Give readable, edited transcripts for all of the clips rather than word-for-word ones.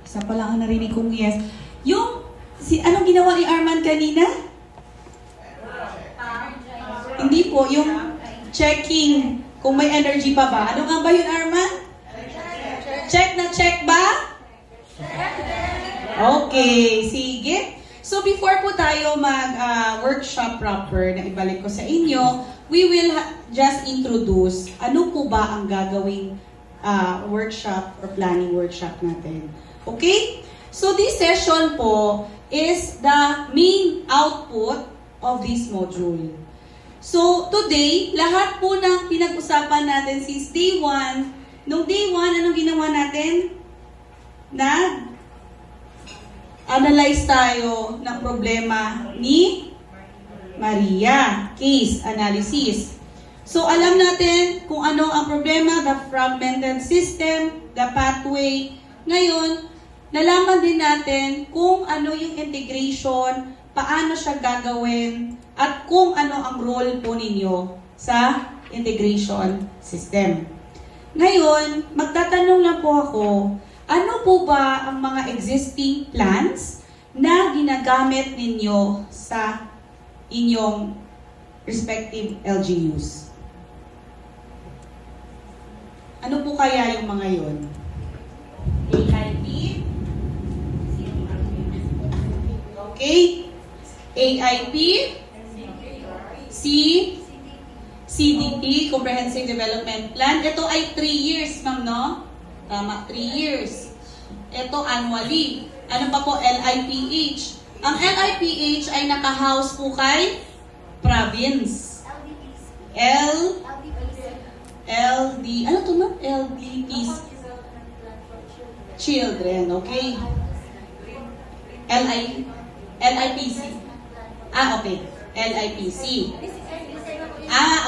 Isa pa lang ang narinig kong yes. Anong ginawa ni Arman kanina? Hindi po, yung checking kung may energy pa ba. Ano nga ba yun, Arman? Check na check ba? Okay, sige. So before po tayo mag-workshop proper na ibalik ko sa inyo, we will just introduce ano po ba ang gagawing workshop or planning workshop natin. Okay? So this session po is the main output of this module. So today, lahat po ng pinag-usapan natin since day 1, nung day 1, anong ginawa natin? Analyze tayo ng problema ni Maria. Case analysis. So, alam natin kung ano ang problema, the fragmented system, the pathway. Ngayon, nalaman din natin kung ano yung integration, paano siya gagawin, at kung ano ang role po ninyo sa integration system. Ngayon, magtatanong lang po ako, ano po ba ang mga existing plans na ginagamit ninyo sa inyong respective LGUs? Ano po kaya yung mga yon? AIP? Okay. AIP? CDP, Comprehensive Development Plan. Ito ay 3 years, ma'am, no? Tama, 3 years. Ito annually. Ano pa po? LIPH. Ang LIPH ay naka-house po kay province. Ano to na? LDPs. Children, okay? LIPC. Okay. LIPC.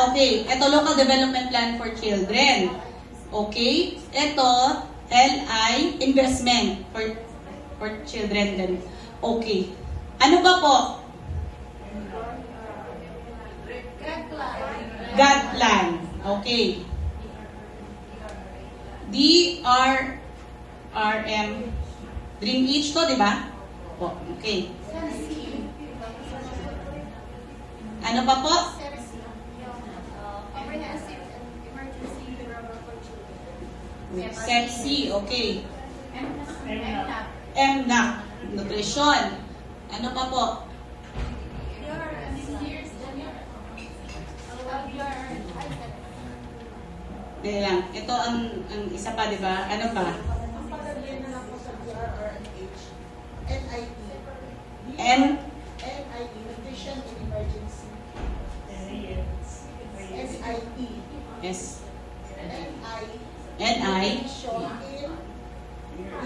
Okay. Ito, Local Development Plan for Children. Okay? Ito, LI, investment for children din. Okay. Ano ba po? God plan. Okay. DRRM. Dream each to, di ba? Okay. Ano pa po? Sexy, okay. MNAP, nutrition. Ano pa po? Dali lang. Ito ang isa pa, di ba? Ano pa? Ang pagkabihan na lang po sa DRRMH, NIP. NIP, Nutrition in Emergency. SIP. S. NI. NI. Nutrition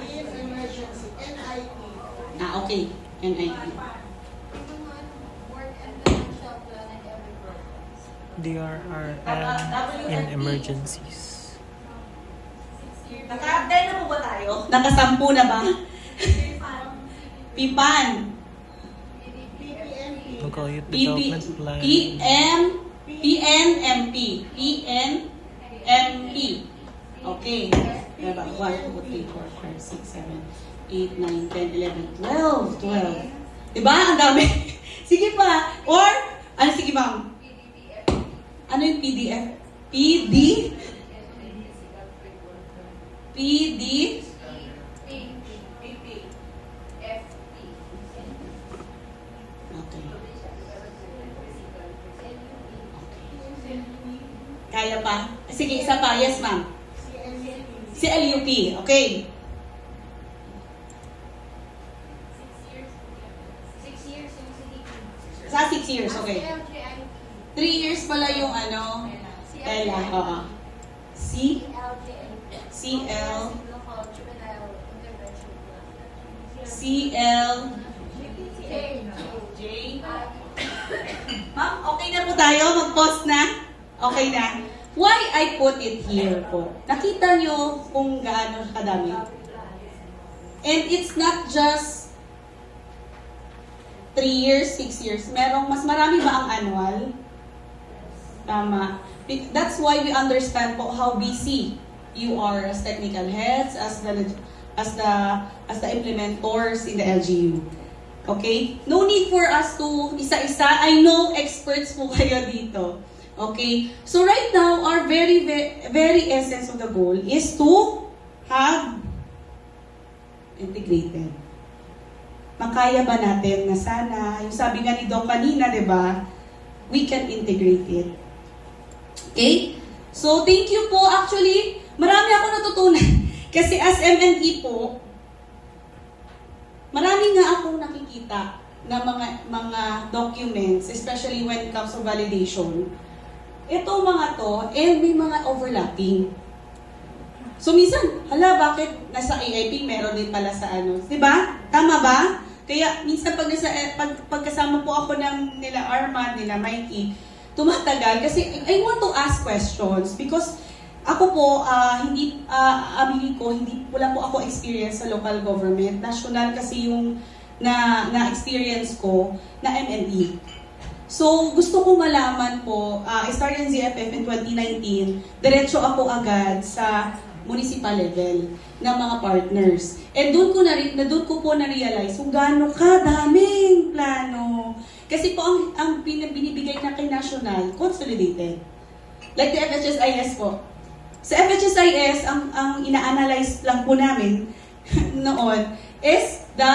in Emergency. NIP. Okay. NIP. DRRM in emergencies. Naka-10 na po ba tayo? Naka-10 na ba? PIPAN. PPMP. Local Youth Development Plan. PNMP. PNMP. Okay. Diba? 1, 2, 3, 4, 5, 6, 7, 8, 9, 10, 11, 12. Diba? Ang dami. Sige pa. Or, sige ma'am. Ano yung PDF? PD? Okay. Kaya pa? Sige, isa pa. Yes, ma'am. CLUP. Okay. 6 years. Okay. 3 years pala yung Ella. Oo. J. Ma'am, okay na po tayo? Mag-pause na? Okay na? Why I put it here po? Nakita nyo kung gaano kadami? And it's not just 3 years, 6 years. Mas marami ba ang annual? Tama. That's why we understand po how busy you are as technical heads, as the as the implementors in the LGU. Okay? No need for us to isa-isa. I know experts po kayo dito. Okay? So right now, our very essence of the goal is to have integrated. Makaya ba natin na sana, yung sabi nga ni Doc kanina, di ba? We can integrate it. Okay? So, thank you po. Actually, marami ako natutunan. Kasi as MNE po, marami nga akong nakikita na mga documents, especially when it comes to validation. Ito mga to, may mga overlapping. So, minsan, bakit nasa AIP meron din pala sa ano? Diba? Tama ba? Kaya, minsan pagkasama po ako ng nila Arman, nila Mikey, tumatagal kasi I want to ask questions because ako po, wala po ako experience sa local government. National kasi yung na-experience ko na MNE. So, gusto ko malaman po, I started in ZFF in 2019, diretso ako agad sa municipal level ng mga partners. And doon ko po na-realize kung gaano kadaming plano. Kasi po, ang binibigay na kay national, consolidated. Like the FHSIS po. Sa FHSIS, ang ina-analyze lang po namin noon is the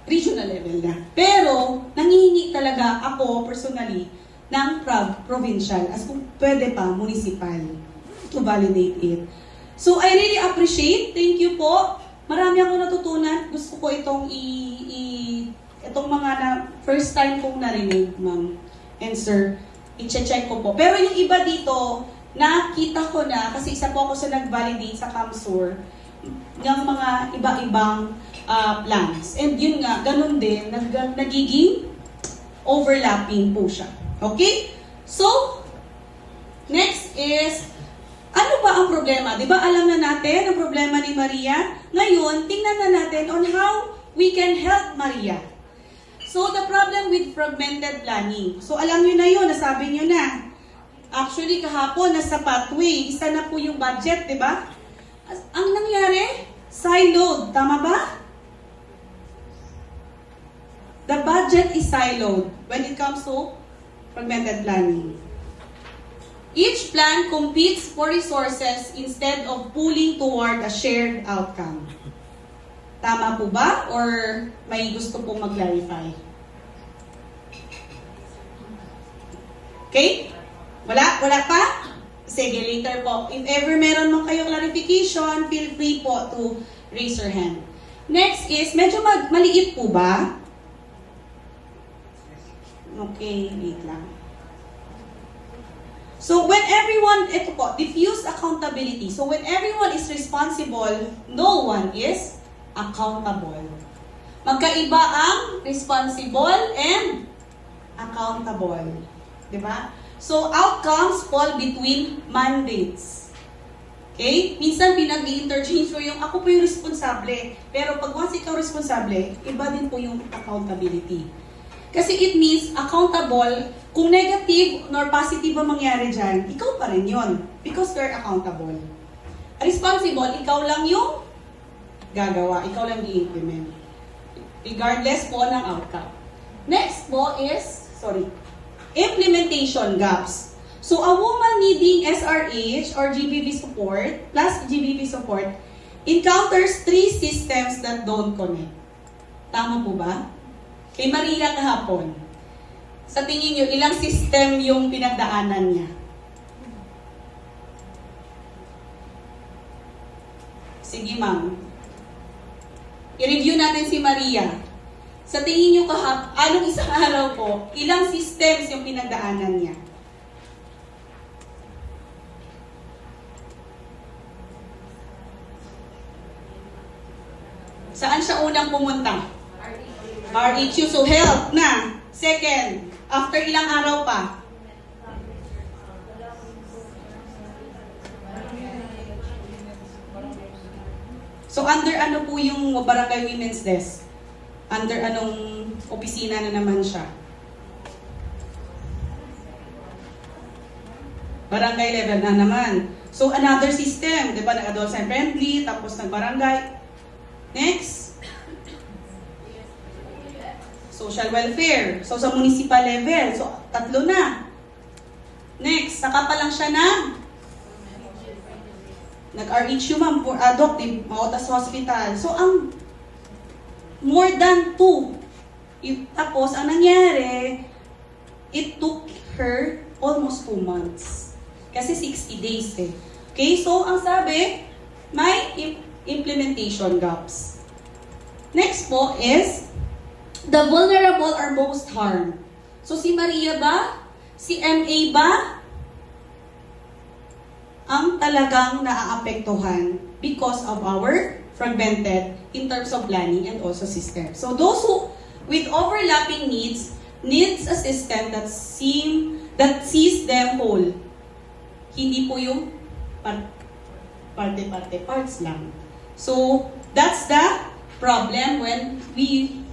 regional level na. Pero, nangihingi talaga ako personally ng provincial as kung pwede pa municipal to validate it. So, I really appreciate. Thank you po. Marami akong natutunan. Gusto ko itong itong mga first time kong narinig, ma'am and sir. I-check ko po. Pero yung iba dito, nakita ko na, kasi isa po ako sa nag-validate sa CAMSUR, ng mga iba-ibang plans. And yun nga, ganun din, nagiging overlapping po siya. Okay? So, next is, ano ba ang problema? Di ba alam na natin ang problema ni Maria? Ngayon, tingnan na natin on how we can help Maria. So, the problem with fragmented planning. So, alam nyo na yun, nasabi nyo na. Actually, kahapon, nasa pathway, isa na po yung budget, di ba? Ang nangyari, siloed. Tama ba? The budget is siloed when it comes to fragmented planning. Each plan competes for resources instead of pooling toward a shared outcome. Tama po ba? Or may gusto pong mag-clarify? Okay? Wala pa? Sige, later po. If ever meron man kayong clarification, feel free po to raise your hand. Next is, medyo maliit po ba? Okay, wait lang. So when everyone, ito po, diffuse accountability. So when everyone is responsible, no one is accountable. Magkaiba ang responsible and accountable. Diba? So outcomes fall between mandates. Okay? Minsan pinag-i-interchange mo yung ako po yung responsable. Pero pag once ikaw responsable, iba din po yung accountability. Kasi it means accountable, kung negative nor positive ang mangyari dyan, ikaw pa rin yun. Because you're accountable. Responsible, ikaw lang yung gagawa. Ikaw lang i-implement. Regardless po ng outcome. Next po is, implementation gaps. So a woman needing SRH or GBV support plus GBV support encounters 3 systems that don't connect. Tama po ba? Kay Maria kahapon, sa tingin niyo, ilang system yung pinagdaanan niya? Sige ma'am. I-review natin si Maria. Sa tingin niyo kahapon, anong isang araw po, ilang systems yung pinagdaanan niya? Saan siya unang pumunta? RHU, so health na. Second, after ilang araw pa? So under ano po yung Barangay Women's Desk? Under anong opisina na naman siya? Barangay level na naman. So another system, di ba? Nag-adolescent friendly, tapos nag-barangay. Next. Social welfare. So, sa municipal level. So, 3 na. Next, saka pa lang siya nag-RHU ma'am for adoptive, Mautas Hospital. So, ang more than 2. Tapos, ang nangyari, it took her almost 2 months. Kasi 60 days eh. Okay, so ang sabi, may implementation gaps. Next po is, the vulnerable are most harmed. So si Maria ba? Si MA ba? Ang talagang naaapektuhan because of our fragmented in terms of planning and also system. So those who with overlapping needs a system that sees them whole. Hindi po yung parte-parte parts lang. So that's the problem when we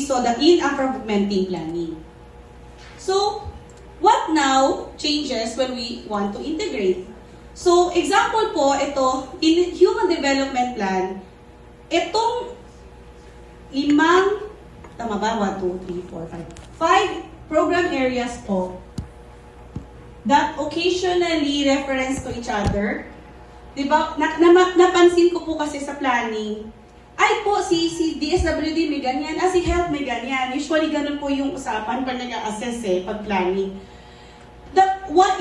saw the fragmenting planning. So what now changes when we want to integrate? So example po ito in Human Development Plan, itong 5 program areas po that occasionally reference to each other. Diba? Napansin ko po kasi sa planning, ay po, si DSWD may ganyan, si health may ganyan. Usually, ganun po yung usapan pag nag-assess pag planning.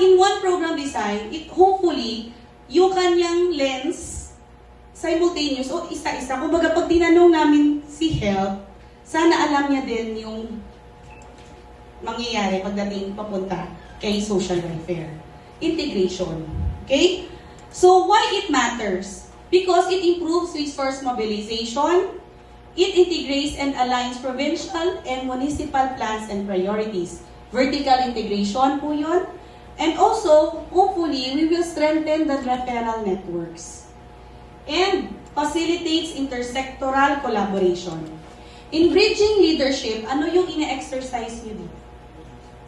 In one program design, hopefully, yung kanyang lens, simultaneous, o isa-isa. Kumbaga, pag tinanong namin si health, sana alam niya din yung mangyayari pagdating papunta kay social welfare. Integration. Okay? So, why it matters? Because it improves resource mobilization, it integrates and aligns provincial and municipal plans and priorities. Vertical integration po yun. And also, hopefully, we will strengthen the referral networks. And facilitates intersectoral collaboration. In bridging leadership, ano yung ine-exercise nyo dito?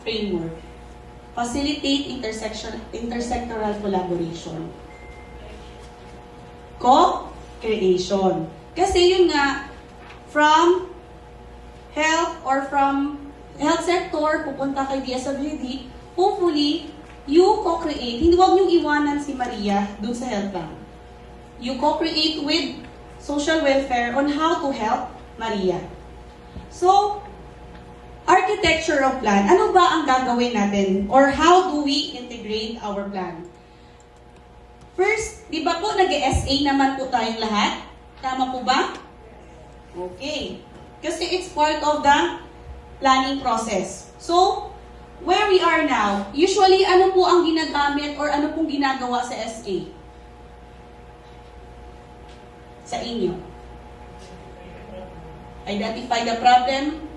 Framework. Facilitate intersectoral collaboration. Co-creation. Kasi yun nga, from health or from health sector, pupunta kay DSWD, hopefully, you co-create. Hindi, wag niyong iwanan si Maria dun sa health lang. You co-create with social welfare on how to help Maria. So, architecture of plan. Ano ba ang gagawin natin? Or how do we integrate our plan? First, di ba po nag-SA naman po tayong lahat? Tama po ba? Okay. Kasi it's part of the planning process. So, where we are now, usually ano po ang ginagamit or ano pong ginagawa sa SA? Sa inyo. Identify the problem.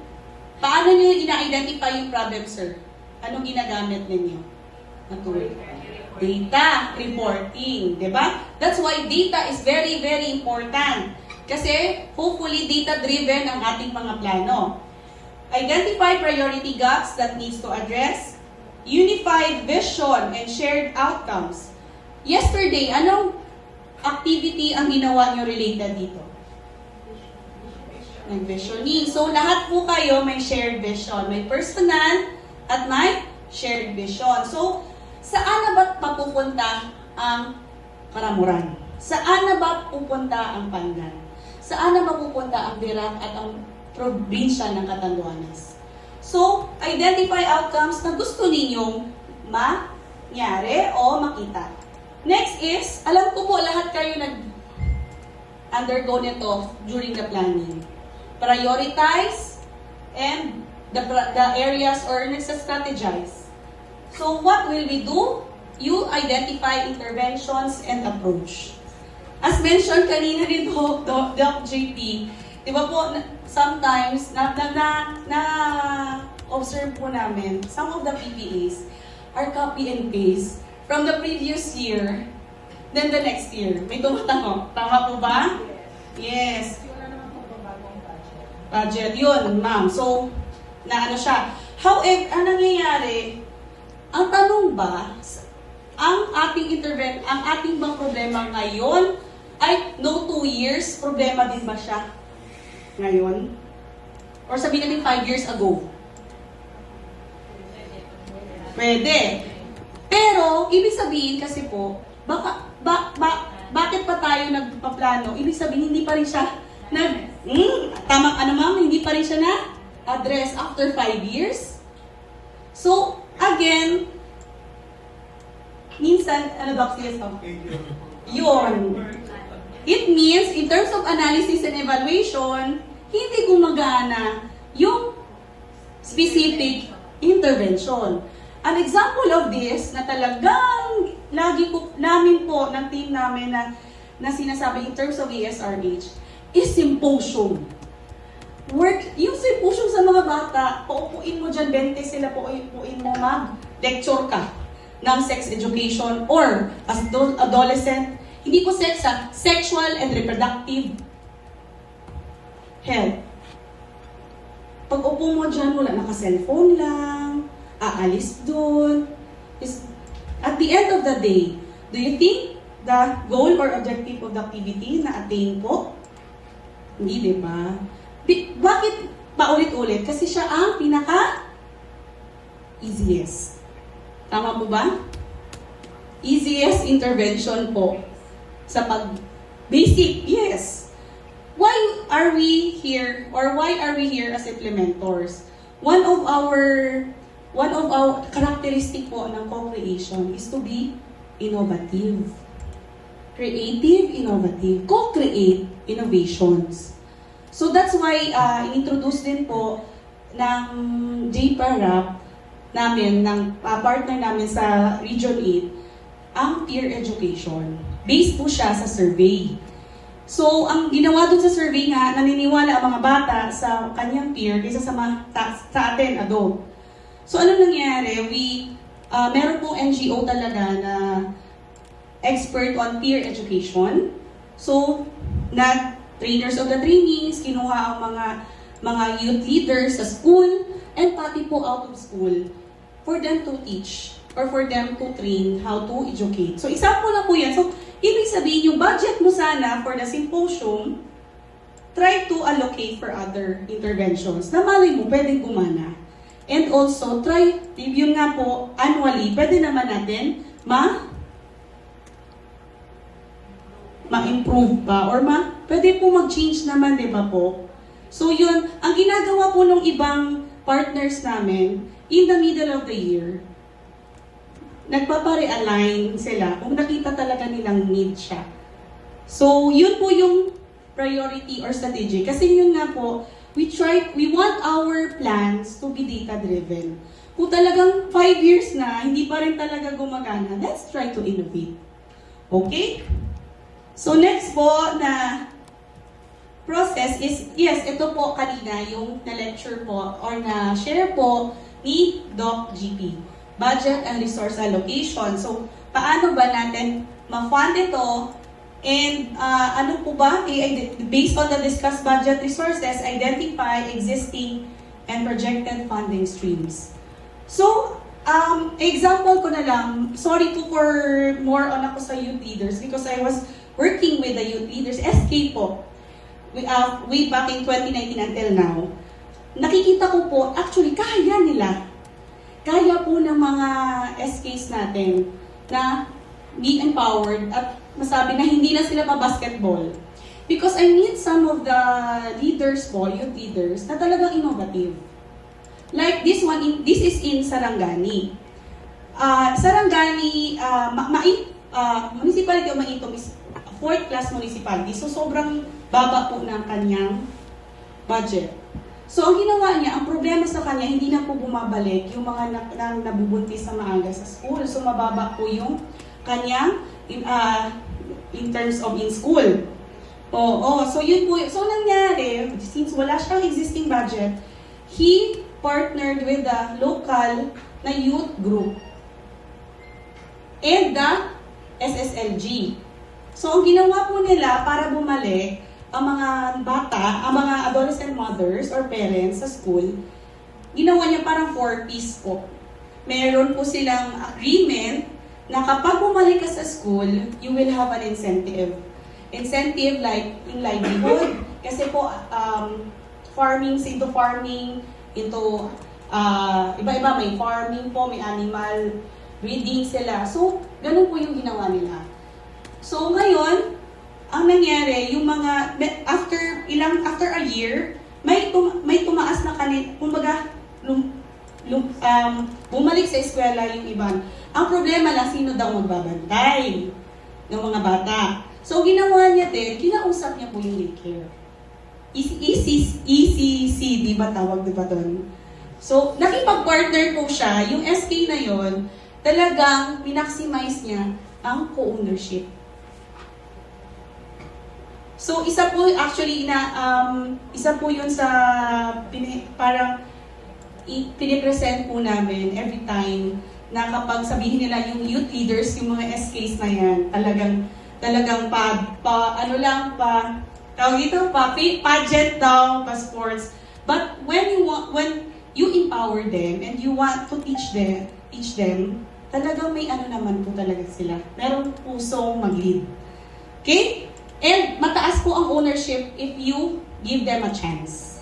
Paano nyo ina-identify yung problem, sir? Anong ginagamit ninyo? Data reporting, di ba? That's why data is very, very important. Kasi, hopefully, data-driven ang ating mga plano. Identify priority gaps that needs to address. Unified vision and shared outcomes. Yesterday, anong activity ang ginawa nyo related dito? Nag-visioning. So, lahat po kayo may shared vision. May personal at may shared vision. So, saan na ba mapupunta ang Karamuran? Saan na ba pupunta ang Pandan? Saan na mapupunta ang Dirac at ang probinsya ng Catanduanes? So, identify outcomes na gusto ninyong mangyari o makita. Next is, alam ko po lahat kayo nag-undergo nito during the planning. Prioritize and the areas or nagsa-strategize. So what will we do? You identify interventions and approach. As mentioned kanina rin Doc JP, di ba po, sometimes, na-observe po namin, some of the PPAs are copy and paste from the previous year, then the next year. May tumatanong. Tama po ba? Yes. Budget, yun, ma'am. So, na ano siya. However, ang nangyayari, ang tanong ba, ang ating bang problema ngayon Ay, no 2 years, problema din ba siya ngayon? Or sabihin natin 5 years ago? Pwede. Pero, ibig sabihin kasi po, bakit pa tayo nagpaplano? Ibig sabihin, hindi pa rin siya hindi pa rin siya na-address after 5 years. So, again, minsan, Doc, yes, yun. It means, in terms of analysis and evaluation, hindi gumagana yung specific intervention. An example of this na talagang lagi po namin po ng team namin na sinasabi in terms of ESRH is symposium. Yung symposium sa mga bata, paupuin mo dyan, 20 sila, paupuin mo mag-lecture ka ng sex education or as adolescent, hindi po sex sexual and reproductive health. Pag upo mo dyan, wala naka-cellphone lang, aalis dun. At the end of the day, do you think the goal or objective of the activity na-attain po? Hindi, di ba? Bakit paulit-ulit? Kasi siya ang pinaka-easiest. Tama po ba? Easiest intervention po sa basic, yes. Why are we here as implementors? One of our characteristic po ng co-creation is to be innovative. Creative, innovative. Co-create innovations. So that's why introduce din po ng JPARAP namin, ng partner namin sa Region 8, ang peer education. Based po siya sa survey. So, ang ginawa dun sa survey nga, naniniwala ang mga bata sa kanyang peer kaysa sa atin, adult. So, ano nangyari? Meron pong NGO talaga na expert on peer education. So, trainers of the trainees, kinuha ang mga youth leaders sa school, and pati po out of school for them to teach or for them to train how to educate. So, example na po yan. So, ibig sabihin, yung budget mo sana for the symposium, try to allocate for other interventions na malay mo, pwedeng gumana. And also, try, yun nga po, annually, pwede naman natin ma-improve pa or pwede po mag-change naman, di ba po? So yun, ang ginagawa po ng ibang partners namin, in the middle of the year, nagpapa-realign sila kung nakita talaga nilang need siya. So yun po yung priority or strategy. Kasi yun nga po, we want our plans to be data-driven. Kung talagang 5 years na, hindi pa rin talaga gumagana, let's try to innovate. Okay? So next po na process is, yes, ito po kanina yung na-lecture po or na-share po ni Doc GP. Budget and resource allocation. So, paano ba natin ma-fund ito? And ano po ba? Based on the discussed budget resources, identify existing and projected funding streams. So, example ko na lang, sorry to for more on ako sa youth leaders because I was working with the youth leaders, SK po, way back in 2019 until now. Nakikita ko po, actually, kaya nila. Kaya po ng mga SKs natin na be empowered at masabi na hindi na sila pa-basketball. Because I meet some of the leaders po, youth leaders, na talagang innovative. Like this one, this is in Sarangani. Sarangani, municipality of Maito is 4th class municipality. So sobrang baba po ng kanyang budget. So, ang ginawa niya, ang problema sa kanya, hindi na po bumabalik yung mga nabubuntis sa maaga sa school. So, mababa po yung kanyang in terms of in school. So yun po. So, nangyari, since wala siyang existing budget, he partnered with the local na youth group and the SSLG. So, ang ginawa po nila para bumalik, ang mga bata, ang mga adolescent mothers or parents sa school, ginawa niya parang 4-piece po. Meron po silang agreement na kapag bumalik ka sa school, you will have an incentive. incentive like in livelihood. Kasi po, farming, into farming, into iba-iba, may farming po, may animal breeding sila. So, ganun po yung ginawa nila. So, ngayon, ang nangyari, yung mga, after a year, may tumaas na kumbaga, bumalik sa eskwela yung iba. Ang problema lang, sino daw magbabantay ng mga bata. So, ginawa niya din, kinausap niya po yung daycare. ECCD ba tawag, di ba doon? So, nakipag-partner po siya, yung SK na yon, talagang minaximize niya ang co-ownership. So, isa po actually isa po yun sa parang pinipresent po namin every time na kapag sabihin nila yung youth leaders, yung mga SKs na yan, talagang pageant daw, pa sports. But when you empower them and you want to teach them, talagang may naman po talaga sila. Merong pusong mag-lead. Okay? And mataas po ang ownership if you give them a chance.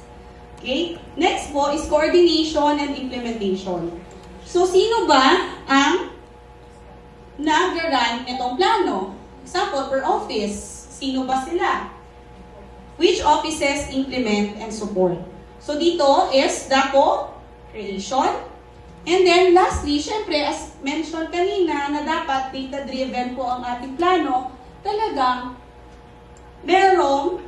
Okay? Next po is coordination and implementation. So, sino ba ang nag-run itong plano? Example, per office. Sino ba sila? Which offices implement and support? So, dito is the co-creation. And then, lastly, syempre, as mentioned kanina, na dapat data-driven po ang ating plano, talagang merong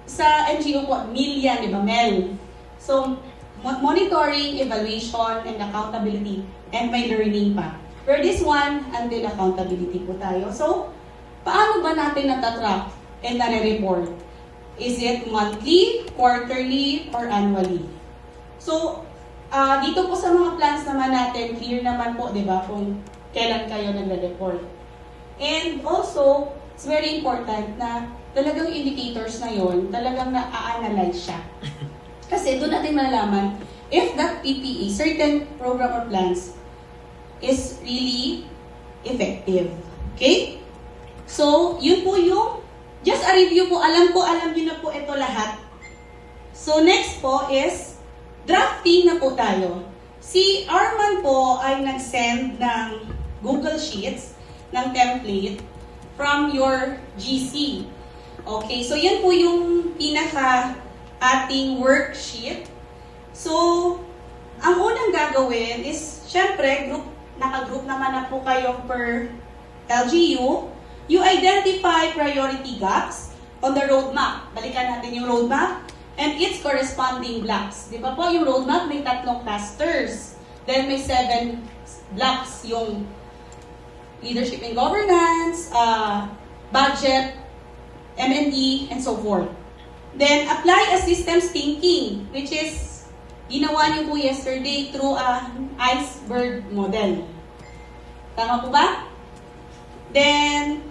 sa NGO po, million, di ba, MEL. So, monitoring, evaluation, and accountability. And may learning pa. For this one, until accountability po tayo. So, paano ba natin natatrack and nare-report? Is it monthly, quarterly, or annually? So, dito po sa mga plans naman natin, clear naman po, di ba, kung kailan kayo nagre-report. And also, it's very important na talagang indicators na yon, talagang na-analyze siya. Kasi doon natin malalaman if that PPE, certain program or plans, is really effective. Okay? So, yun po yung, just a review po, alam nyo na po ito lahat. So, next po is, drafting na po tayo. Si Arman po ay nag-send ng Google Sheets, ng template, from your GC. Okay, so yan po yung pinaka ating worksheet. So, ang unang gagawin is, syempre, naka-group naman na po kayo per LGU. You identify priority gaps on the roadmap. Balikan natin yung roadmap and its corresponding blocks. Di ba po, yung roadmap may 3 clusters. Then may 7 blocks, yung leadership and governance, budget, M&E, and so forth. Then, apply a systems thinking, which is ginawa niyo po yesterday through an iceberg model. Tama po ba? Then,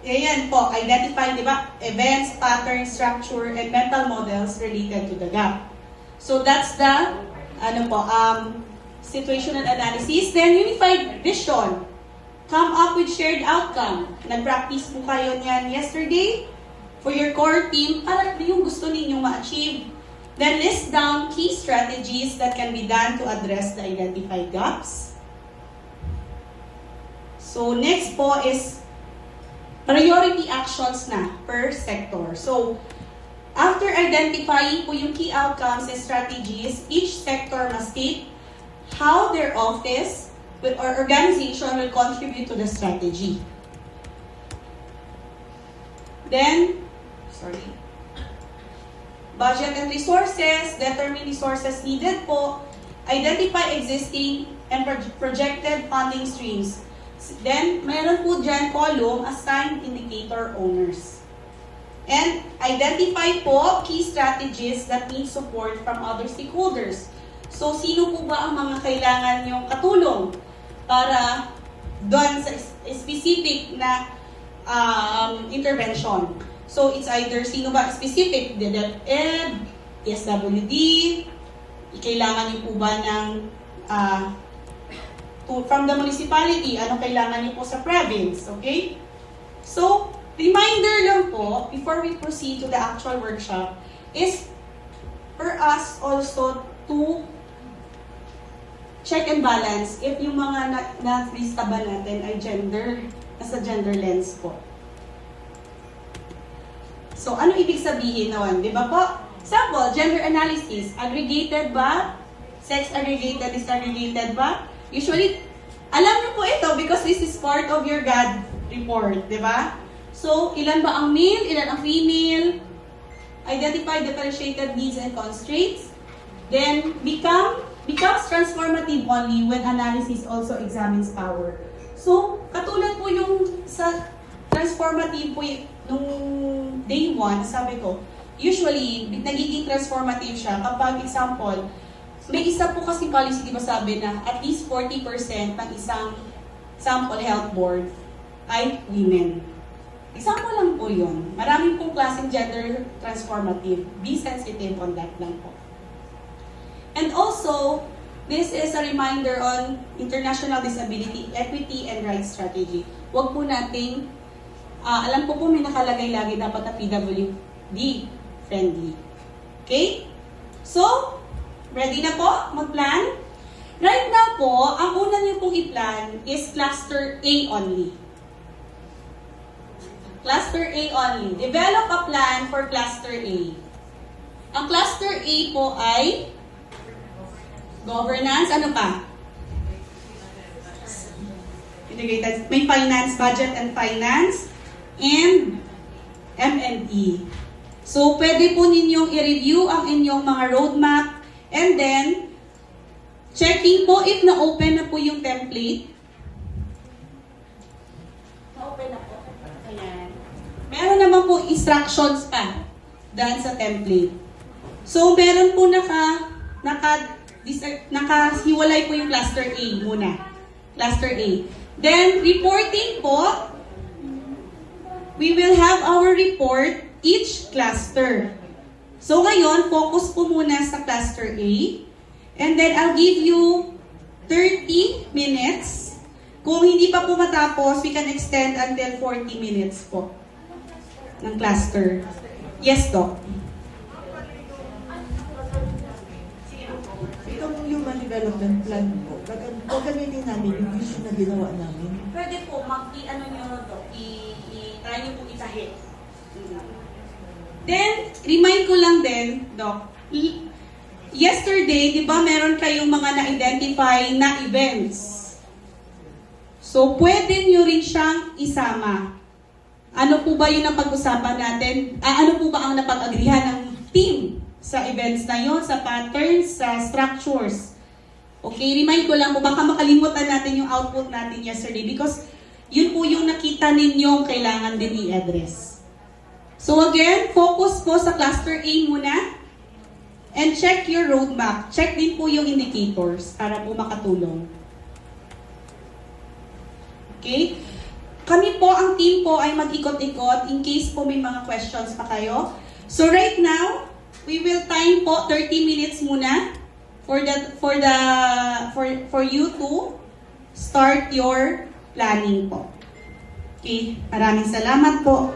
ayan po, identify, di ba, events, pattern, structure, and mental models related to the gap. So, that's the, situational analysis. Then, unified vision. Come up with shared outcome. Nag-practice po kayo niyan yesterday for your core team para yung gusto ninyong ma-achieve. Then list down key strategies that can be done to address the identified gaps. So next po is priority actions na per sector. So after identifying po yung key outcomes and strategies, each sector must state how their office or organization will contribute to the strategy. Then, budget and resources, determine resources needed po, identify existing and projected funding streams. Then, meron po dyan column, assigned indicator owners. And identify po key strategies that need support from other stakeholders. So, sino po ba ang mga kailangan yung katulong para doon sa specific na intervention? So, it's either sino ba specific, the DepEd, PSWD, kailangan niyo po ba ng from the municipality, ano kailangan niyo po sa province, okay? So, reminder lang po, before we proceed to the actual workshop, is for us also to check and balance if yung mga na-lista ba natin ay gender, nasa gender lens po. So, ano ibig sabihin naman? Di ba po? Example, gender analysis. Aggregated ba? Sex aggregated, disaggregated ba? Usually, alam niyo po ito because this is part of your GAD report. Di ba? So, ilan ba ang male, ilan ang female? Identify differentiated needs and constraints. Then, becomes transformative only when analysis also examines power. So, katulad po yung sa transformative po nung day 1, sabi ko, usually, nagiging transformative siya kapag, example, may isa po kasi policy, di ba sabi na at least 40% ng isang sample health board ay women. Example lang po yun. Maraming pong klaseng gender transformative. Be sensitive on that lang po. And also, this is a reminder on International Disability Equity and Rights Strategy. Huwag po nating, alam po may nakalagay lagi dapat na PWD friendly. Okay? So, ready na po mag-plan? Right now po, ang una niyo pong i-plan is Cluster A only. Cluster A only. Develop a plan for Cluster A. Ang Cluster A po ay governance, ano pa? Integrated, may finance, budget and finance, and M&E. So, pwede po ninyong i-review ang inyong mga roadmap, and then, checking po if na-open na po yung template. Na-open na po. Ayan. Meron naman po instructions pa dahil sa template. So, meron po nakahiwalay po yung cluster A muna. Cluster A. Then, reporting po, we will have our report each cluster. So, ngayon, focus po muna sa cluster A. And then, I'll give you 30 minutes. Kung hindi pa po matapos, we can extend until 40 minutes po ng cluster. Yes, Doc. Itong human development plan po, gagamitin namin yung vision na ginawa namin. Pwede po, mag-i-ano nyo, Doc, i-try nyo po itahit. Then, remind ko lang din, Doc, yesterday, di ba meron kayong mga na-identify na events? So, pwede nyo rin siyang isama. Ano po ba yung napag-usapan natin? Ano po ba ang napag-agrihan ng team sa events na yon, sa patterns, sa structures? Okay, remind ko lang po, baka makalimutan natin yung output natin yesterday because yun po yung nakita ninyong kailangan din i-address. So again, focus po sa cluster A muna and check your roadmap. Check din po yung indicators para po makatulong. Okay? Kami po, ang team po ay mag-ikot-ikot in case po may mga questions pa kayo. So right now, we will time po 30 minutes muna for you to start your planning po. Okay? Maraming salamat po.